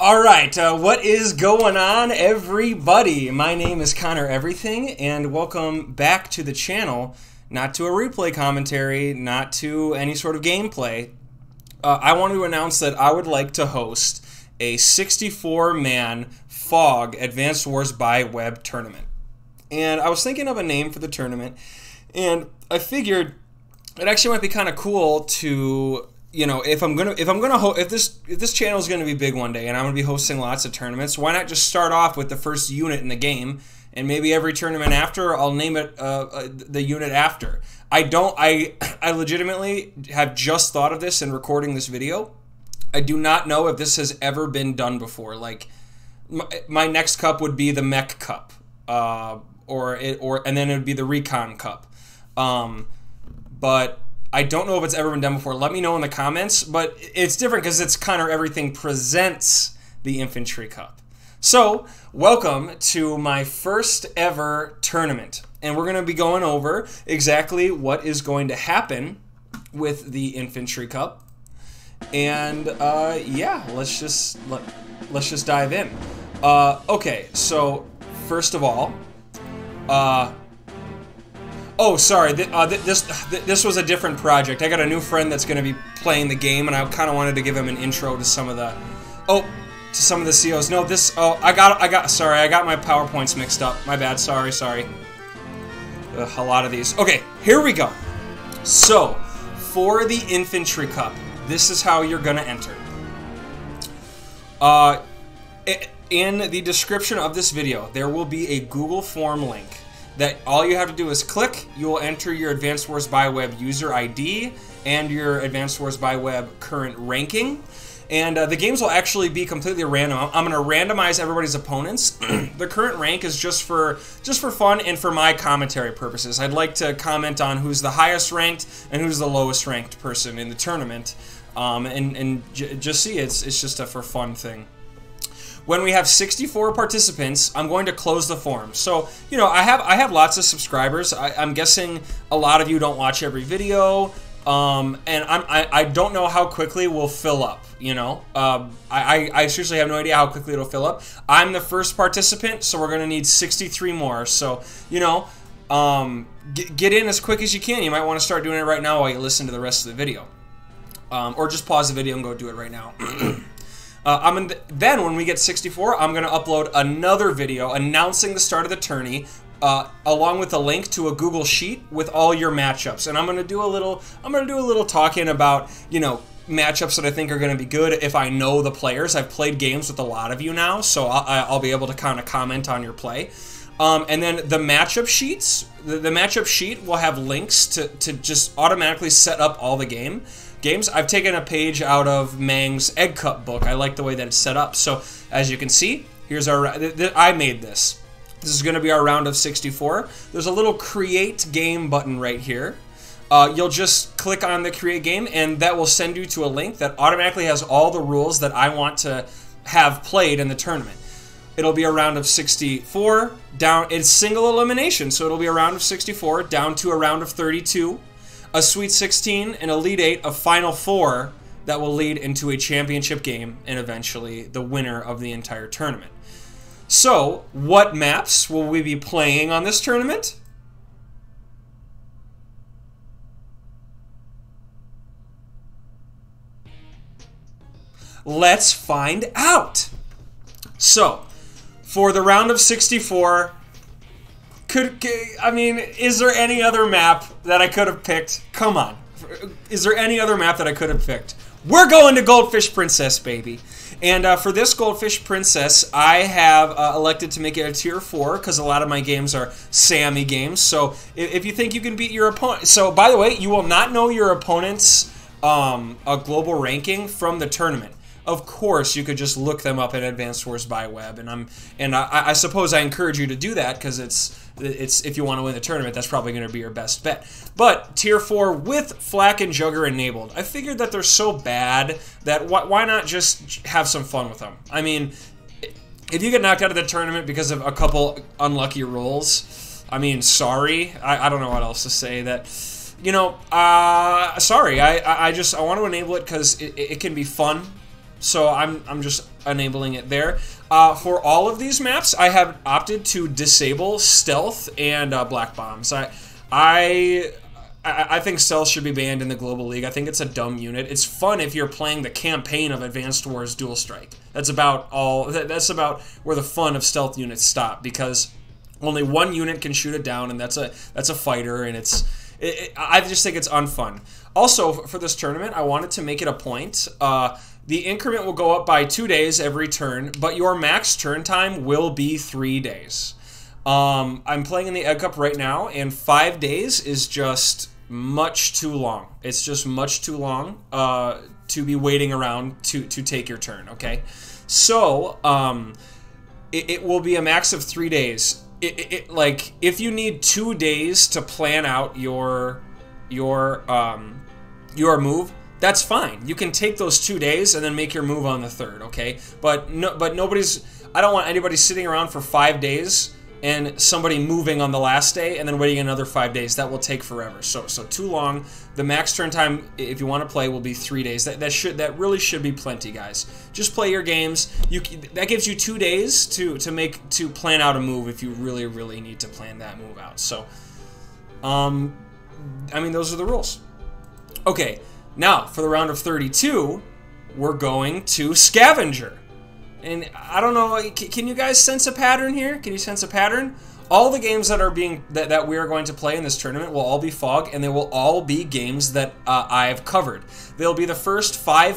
Alright, what is going on, everybody? My name is Connor Everything, and welcome back to the channel. Not to a replay commentary, not to any sort of gameplay. I want to announce that I would like to host a 64-man FOG Advanced Wars by Web tournament. And I was thinking of a name for the tournament, and I figured it actually might be kind of cool to, you know, if this channel is gonna be big one day and I'm gonna be hosting lots of tournaments, why not just start off with the first unit in the game, and maybe every tournament after I'll name it the unit after. I legitimately have just thought of this in recording this video. I do not know if this has ever been done before. Like my next cup would be the Mech Cup, and then it would be the Recon Cup. But I don't know if it's ever been done before. Let me know in the comments. But it's different because it's Connor Everything presents the Infantry Cup. So, welcome to my first ever tournament. And we're going to be going over exactly what is going to happen with the Infantry Cup. And yeah, let's just dive in. Okay, so first of all, oh, sorry. This was a different project. I got a new friend that's going to be playing the game, and I kind of wanted to give him an intro to some of the, some of the COs. No, this. Oh, I got. Sorry, I got my PowerPoints mixed up. My bad. Sorry. A lot of these. Okay, here we go. So, for the Infantry Cup, this is how you're gonna enter. In the description of this video, there will be a Google form link that all you have to do is click. You will enter your Advanced Wars by Web user ID and your Advanced Wars by Web current ranking. And the games will actually be completely random. I'm going to randomize everybody's opponents. The current rank is just for fun and for my commentary purposes. I'd like to comment on who's the highest ranked and who's the lowest ranked person in the tournament. Just see, it's just a for fun thing. When we have 64 participants, I'm going to close the form. So, you know, I have lots of subscribers. I'm guessing a lot of you don't watch every video, and I don't know how quickly we'll fill up. You know, I seriously have no idea how quickly it'll fill up. I'm the first participant, so we're gonna need 63 more. So, you know, get in as quick as you can. You might want to start doing it right now while you listen to the rest of the video, or just pause the video and go do it right now. Then when we get 64, I'm gonna upload another video announcing the start of the tourney, along with a link to a Google Sheet with all your matchups. And I'm gonna do a little talking about, you know, matchups that I think are gonna be good if I know the players. I've played games with a lot of you now, so I'll be able to kind of comment on your play. And then the matchup sheets, the matchup sheet will have links to just automatically set up all the games. I've taken a page out of Mang's Egg Cup book. I like the way that it's set up. So, as you can see, here's our... I made this. This is going to be our round of 64. There's a little Create Game button right here. You'll just click on the Create Game, and that will send you to a link that automatically has all the rules that I want to have played in the tournament. It'll be a round of 64, down... It's single elimination, so it'll be a round of 64, down to a round of 32. A Sweet 16, an Elite 8, a Final 4 that will lead into a championship game and eventually the winner of the entire tournament. So, what maps will we be playing on this tournament? Let's find out! So, for the round of 64... I mean, is there any other map that I could have picked? Come on. Is there any other map that I could have picked? We're going to Goldfish Princess, baby. And for this Goldfish Princess, I have elected to make it a tier 4 because a lot of my games are Sammy games. So if you think you can beat your opponent... So, by the way, you will not know your opponent's a global ranking from the tournament. Of course, you could just look them up in Advanced Wars by Web, and I suppose I encourage you to do that because it's if you want to win the tournament, that's probably going to be your best bet. But tier 4 with Flak and Jugger enabled, I figured that they're so bad that why not just have some fun with them? I mean, if you get knocked out of the tournament because of a couple unlucky rolls, I mean, sorry, I don't know what else to say. That, you know, sorry, I want to enable it because it can be fun. So I'm just enabling it there. For all of these maps, I have opted to disable stealth and black bombs. I think stealth should be banned in the Global League. I think it's a dumb unit. It's fun if you're playing the campaign of Advanced Wars Dual Strike. That's about all. That's about where the fun of stealth units stop, because only one unit can shoot it down, and that's a fighter, and I just think it's unfun. Also, for this tournament, I wanted to make it a point. The increment will go up by 2 days every turn, but your max turn time will be 3 days. I'm playing in the Egg Cup right now, and 5 days is just much too long. It's just much too long to be waiting around to take your turn, okay? So, it will be a max of 3 days. Like, if you need 2 days to plan out your move, that's fine. You can take those 2 days and then make your move on the third, okay? But I don't want anybody sitting around for 5 days and somebody moving on the last day and then waiting another 5 days. That will take forever. So too long. The max turn time, if you want to play, will be 3 days. That really should be plenty, guys. Just play your games. That gives you 2 days to plan out a move if you really need to plan that move out. So, I mean, those are the rules. Okay, now for the round of 32, we're going to Scavenger. And I don't know, can you guys sense a pattern here? Can you sense a pattern? All the games that we are going to play in this tournament will all be Fog, and they will all be games that I've covered. They'll be the first 5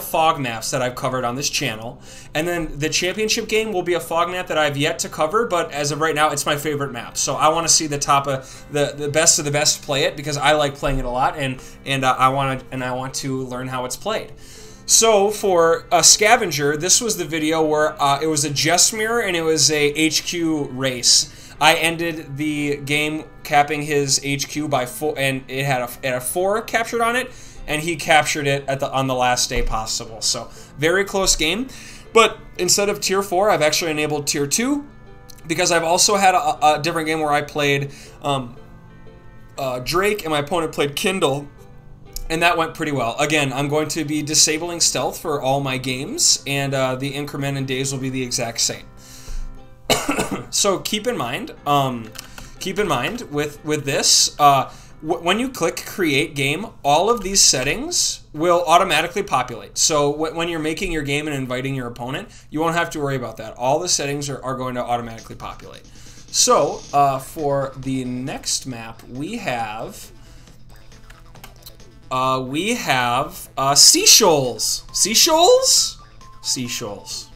Fog maps that I've covered on this channel, and then the championship game will be a Fog map that I've yet to cover, but as of right now, it's my favorite map. So I want to see the top of the best of the best play it, because I like playing it a lot, and I want to learn how it's played. So for Scavenger, this was the video where it was a Jesmir and it was a HQ race. I ended the game capping his HQ by 4, and it had a 4 captured on it, and he captured it on the last day possible. So very close game. But instead of tier 4, I've actually enabled tier 2, because I've also had a different game where I played Drake and my opponent played Kindle. And that went pretty well. Again, I'm going to be disabling stealth for all my games, and the increment in days will be the exact same. So keep in mind with this, when you click Create Game, all of these settings will automatically populate. So when you're making your game and inviting your opponent, you won't have to worry about that. All the settings are going to automatically populate. So for the next map, we have Seashoals. Seashoals?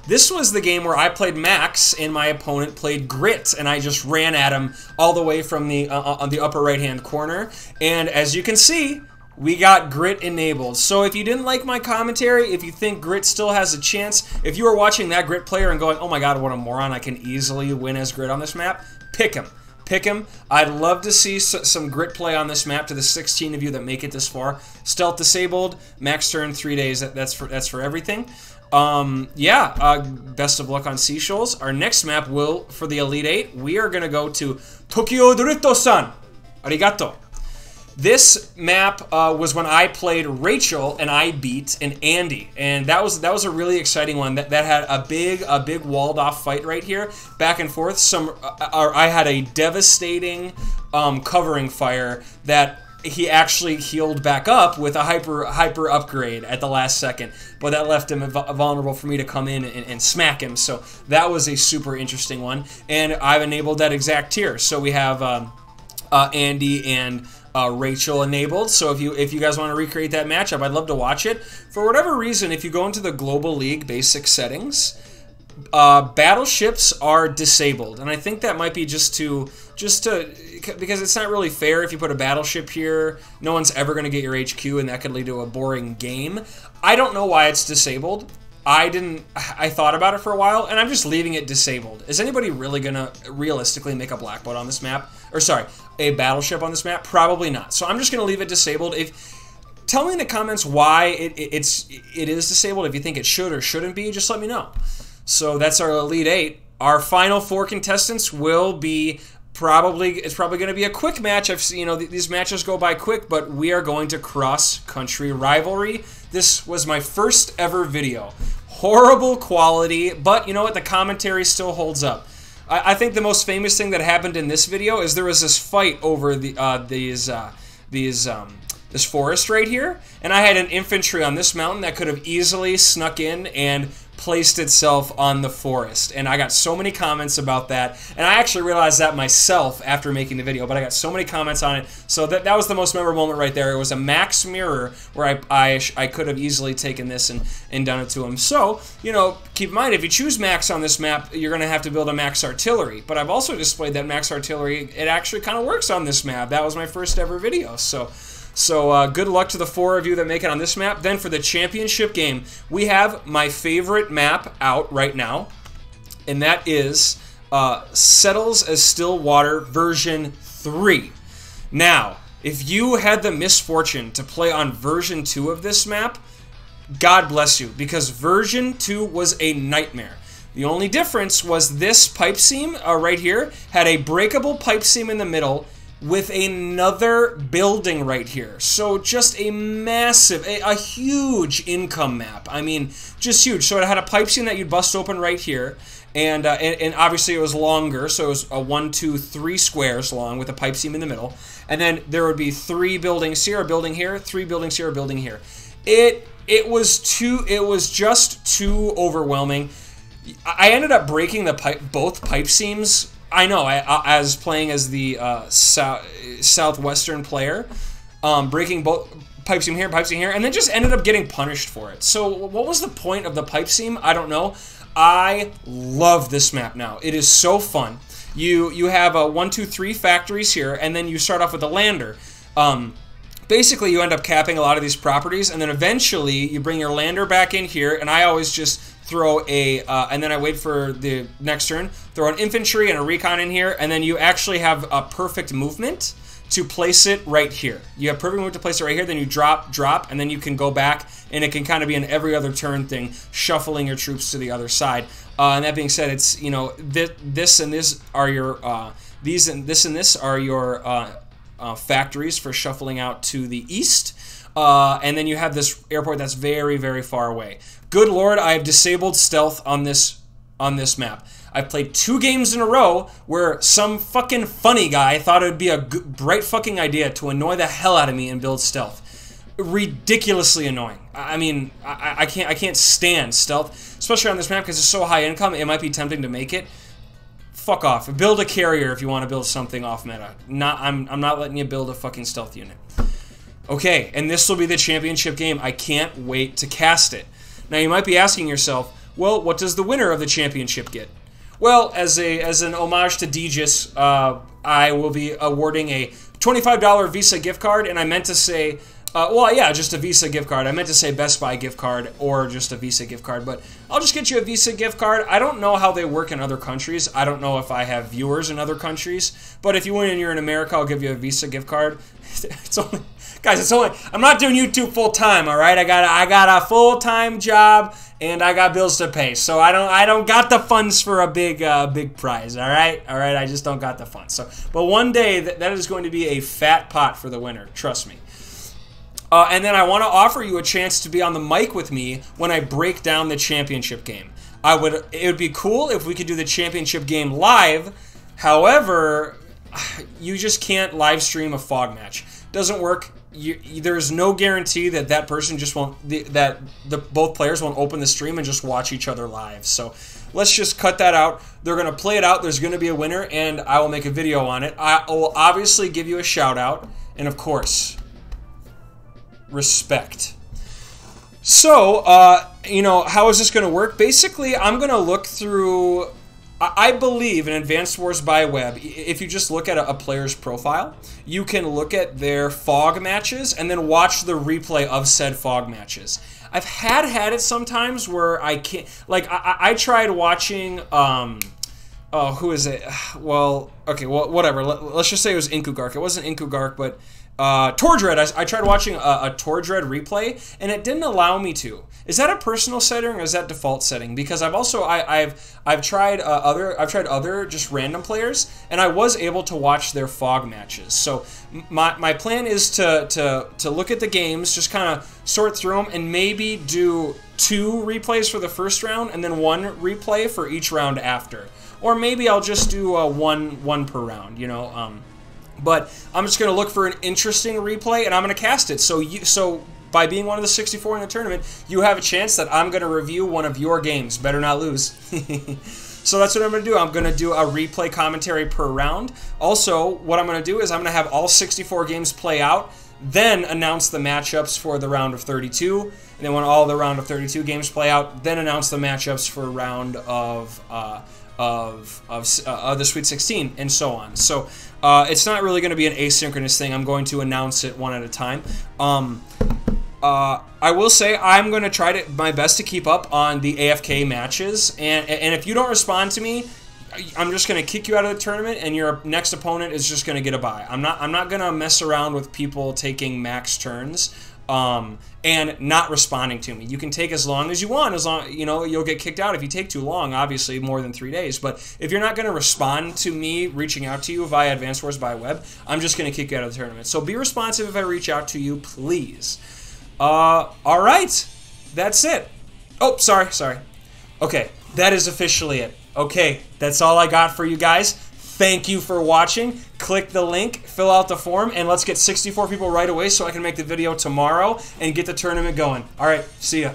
This was the game where I played Max and my opponent played Grit, and I just ran at him all the way from the on the upper right-hand corner. And as you can see, we got Grit enabled. So if you didn't like my commentary, if you think Grit still has a chance, if you were watching that Grit player and going, oh my god, what a moron, I can easily win as Grit on this map, pick him. Pick him. I'd love to see some Grit play on this map to the 16 of you that make it this far. Stealth disabled, max turn 3 days. That's for everything. Best of luck on Seashoals. Our next map for the Elite 8, we are gonna go to Tokyo Dorito-san. Arigato. This map was when I played Rachel and I beat an Andy, and that was a really exciting one. That had a big walled off fight right here, back and forth. I had a devastating covering fire that he actually healed back up with a hyper upgrade at the last second, but that left him vulnerable for me to come in and smack him. So that was a super interesting one, and I've enabled that exact tier. So we have Andy and Rachel enabled. So if you guys want to recreate that matchup, I'd love to watch it. For whatever reason, if you go into the Global League basic settings, battleships are disabled, and I think that might be just to because it's not really fair if you put a battleship here. No one's ever going to get your HQ, and that could lead to a boring game. I don't know why it's disabled. I thought about it for a while, and I'm just leaving it disabled. Is anybody really gonna realistically make a black boat on this map? Or sorry, a battleship on this map? Probably not. So I'm just gonna leave it disabled. Tell me in the comments why it is disabled. If you think it should or shouldn't be, just let me know. So that's our Elite 8. Our final 4 contestants will be it's probably going to be a quick match. I've seen, these matches go by quick, but we are going to cross-country rivalry. This was my first ever video. Horrible quality, but you know what? The commentary still holds up. I think the most famous thing that happened in this video is there was this fight over this forest right here, and I had an infantry on this mountain that could have easily snuck in and placed itself on the forest, and I got so many comments about that, and I actually realized that myself after making the video, but I got so many comments on it, so that was the most memorable moment right there. It was a max mirror where I could have easily taken this and done it to him. So, keep in mind, if you choose max on this map, you're going to have to build a max artillery, but I've also displayed that max artillery, it actually kind of works on this map. That was my first ever video, so good luck to the 4 of you that make it on this map. Then for the championship game, we have my favorite map out right now, and that is Settles as Still Water version 3. Now, if you had the misfortune to play on version 2 of this map, God bless you, because version 2 was a nightmare. The only difference was this pipe seam right here had a breakable pipe seam in the middle with another building right here. So just a massive, a huge income map. I mean, just huge. So it had a pipe seam that you'd bust open right here, and obviously it was longer, so it was a 1, 2, 3 squares long with a pipe seam in the middle, and then there would be 3 buildings here, a building here, 3 buildings here, a building here. It was just too overwhelming. I ended up breaking both pipe seams. I know, as playing as the southwestern player, breaking both pipe seam here, and then just ended up getting punished for it. So what was the point of the pipe seam? I don't know. I love this map now. It is so fun. You have a 1, 2, 3 factories here, and then you start off with a lander. Basically, you end up capping a lot of these properties, and then eventually you bring your lander back in here, and I always just throw and then I wait for the next turn, throw an infantry and a recon in here, and then you actually have a perfect movement to place it right here. You have perfect movement to place it right here, then you drop, and then you can go back, and it can kind of be an every other turn thing, shuffling your troops to the other side. And that being said, it's, this and this are your, this and this are your factories for shuffling out to the east. And then you have this airport that's very, very far away. Good Lord, I have disabled stealth on this map. I've played 2 games in a row where some fucking funny guy thought it would be a bright fucking idea to annoy the hell out of me and build stealth. Ridiculously annoying. I mean, I can't stand stealth, especially on this map because it's so high income. It might be tempting to make it. Fuck off. Build a carrier if you want to build something off meta. I'm not letting you build a fucking stealth unit. Okay, and this will be the championship game. I can't wait to cast it. Now you might be asking yourself, well, what does the winner of the championship get? Well, as an homage to Degis, I will be awarding a $25 Visa gift card, and I meant to say, well, yeah, just a Visa gift card. I meant to say Best Buy gift card or just a Visa gift card, but I'll just get you a Visa gift card. I don't know how they work in other countries. I don't know if I have viewers in other countries, but if you win and you're in America, I'll give you a Visa gift card. It's only... Guys, it's only, I'm not doing YouTube full time, all right? I got a full-time job and I got bills to pay. So I don't got the funds for a big prize, all right? All right, I just don't got the funds. So, but one day that is going to be a fat pot for the winner, trust me. And then I want to offer you a chance to be on the mic with me when I break down the championship game. It would be cool if we could do the championship game live. However, you just can't live stream a fog match. Doesn't work. There's no guarantee that that person just won't, both players won't open the stream and just watch each other live. So let's just cut that out. They're going to play it out. There's going to be a winner, and I will make a video on it. I will obviously give you a shout out, and of course, respect. So, how is this going to work? Basically, I'm going to look through... I believe in Advanced Wars by Web, if you just look at a player's profile, you can look at their fog matches and then watch the replay of said fog matches. I've had it sometimes where I can't... Like, I tried watching Oh, who is it? Well, okay, well, whatever. Let's just say it was Inkugark. It wasn't Inkugark, but Tordred. I tried watching a Tordred replay, and it didn't allow me to. Is that a personal setting or is that default setting? Because I've also I've tried other just random players, and I was able to watch their fog matches. So my plan is to look at the games, just kind of sort through them, and maybe do 2 replays for the first round and then 1 replay for each round after. Or maybe I'll just do one per round, you know. But I'm just going to look for an interesting replay, and I'm going to cast it. So by being one of the 64 in the tournament, you have a chance that I'm going to review one of your games. Better not lose. So that's what I'm going to do. I'm going to do a replay commentary per round. Also, what I'm going to do is I'm going to have all 64 games play out, then announce the matchups for the round of 32. And then when all the round of 32 games play out, then announce the matchups for round of the Sweet 16, and so on. So it's not really going to be an asynchronous thing. I'm going to announce it one at a time. I will say I'm going to try my best to keep up on the AFK matches, and if you don't respond to me, I'm just going to kick you out of the tournament, and your next opponent is just going to get a bye. I'm not going to mess around with people taking max turns. And not responding to me. You can take as long as you want, as long, you know, you'll get kicked out if you take too long, obviously more than 3 days. But if you're not going to respond to me reaching out to you via Advanced Wars by web, I'm just going to kick you out of the tournament. So be responsive if I reach out to you, please. All right, that's it. Oh, sorry. Okay, that is officially it. Okay, that's all I got for you guys. Thank you for watching. Click the link, fill out the form, and let's get 64 people right away so I can make the video tomorrow and get the tournament going. All right, see ya.